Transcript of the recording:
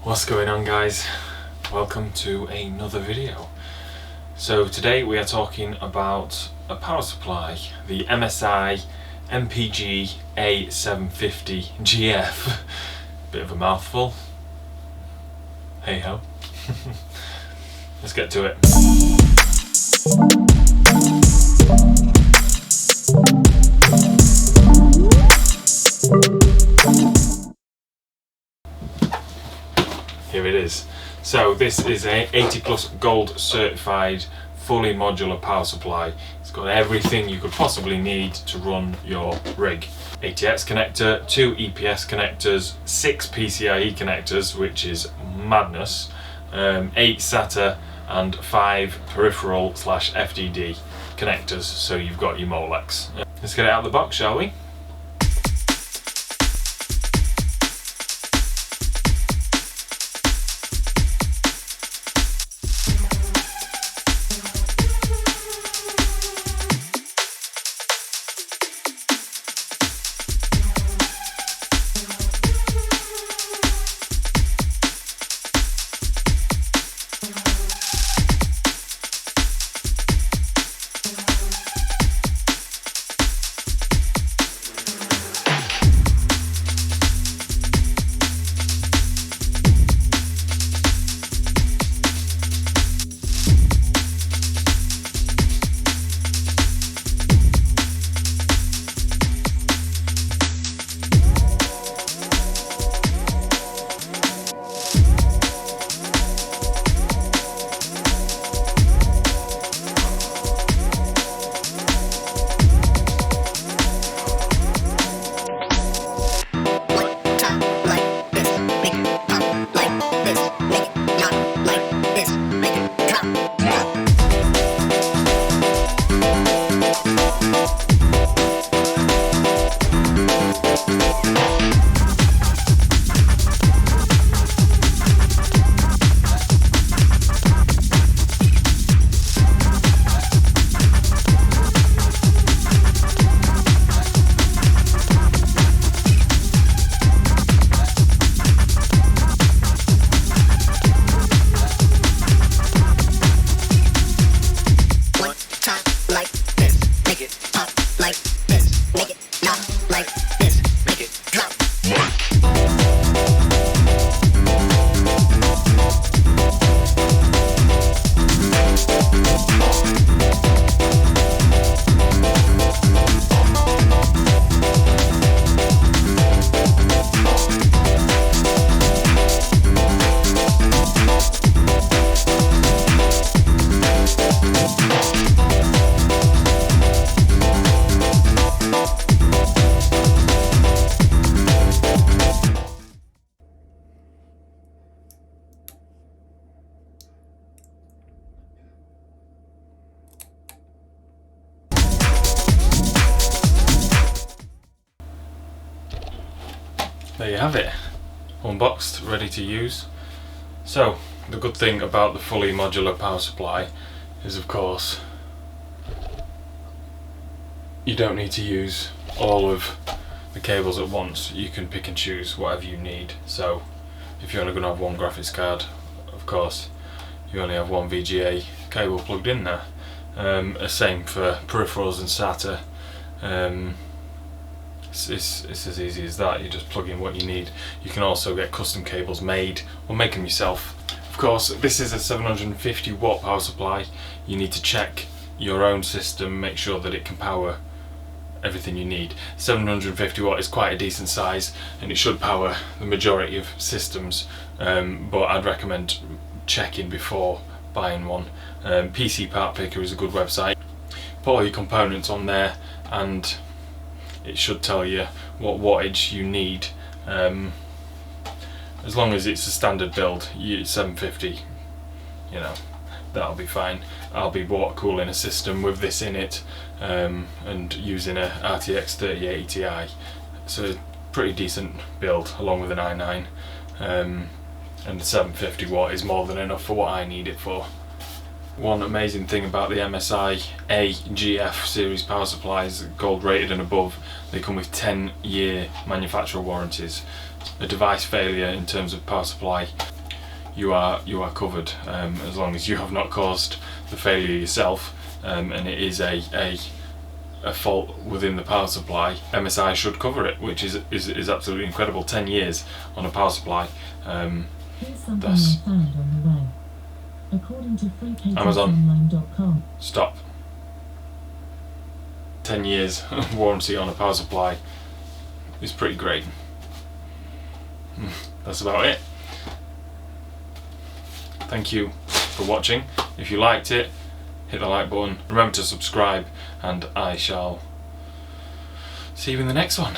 What's going on, guys? Welcome to another video. So today we are talking about a power supply, the MSI MPG A750GF. Bit of a mouthful. Hey ho. Let's get to it. Here it is. So this is a 80+ gold certified fully modular power supply. It's got everything you could possibly need to run your rig. ATX connector, 2 EPS connectors, 6 PCIe connectors, which is madness, 8 SATA and 5 peripheral/FDD connectors, so you've got your Molex. Let's get it out of the box, shall we? There you have it, unboxed, ready to use. So the good thing about the fully modular power supply is, of course, you don't need to use all of the cables at once. You can pick and choose whatever you need. So if you're only going to have one graphics card, of course you only have one VGA cable plugged in there. Same for peripherals and SATA. It's as easy as that. You just plug in what you need. You can also get custom cables made or make them yourself. Of course, this is a 750 watt power supply. You need to check your own system, make sure that it can power everything you need. 750 watt is quite a decent size and it should power the majority of systems, but I'd recommend checking before buying one. PC Part Picker is a good website. Put all your components on there and it should tell you what wattage you need. As long as it's a standard build, 750, you know, that'll be fine. I'll be water cooling a system with this in it, and using a RTX 3080 Ti. It's a pretty decent build along with an i9, and the 750 watt is more than enough for what I need it for. One amazing thing about the MSI AGF series power supplies, gold rated and above, they come with 10-year manufacturer warranties. A device failure in terms of power supply, you are covered, as long as you have not caused the failure yourself, and it is a fault within the power supply. MSI should cover it, which is absolutely incredible. 10 years on a power supply. Here's something I found on the web. According to Amazon. Stop. 10 years warranty on a power supply is pretty great. That's about it. Thank you for watching. If you liked it, hit the like button. Remember to subscribe, and I shall see you in the next one.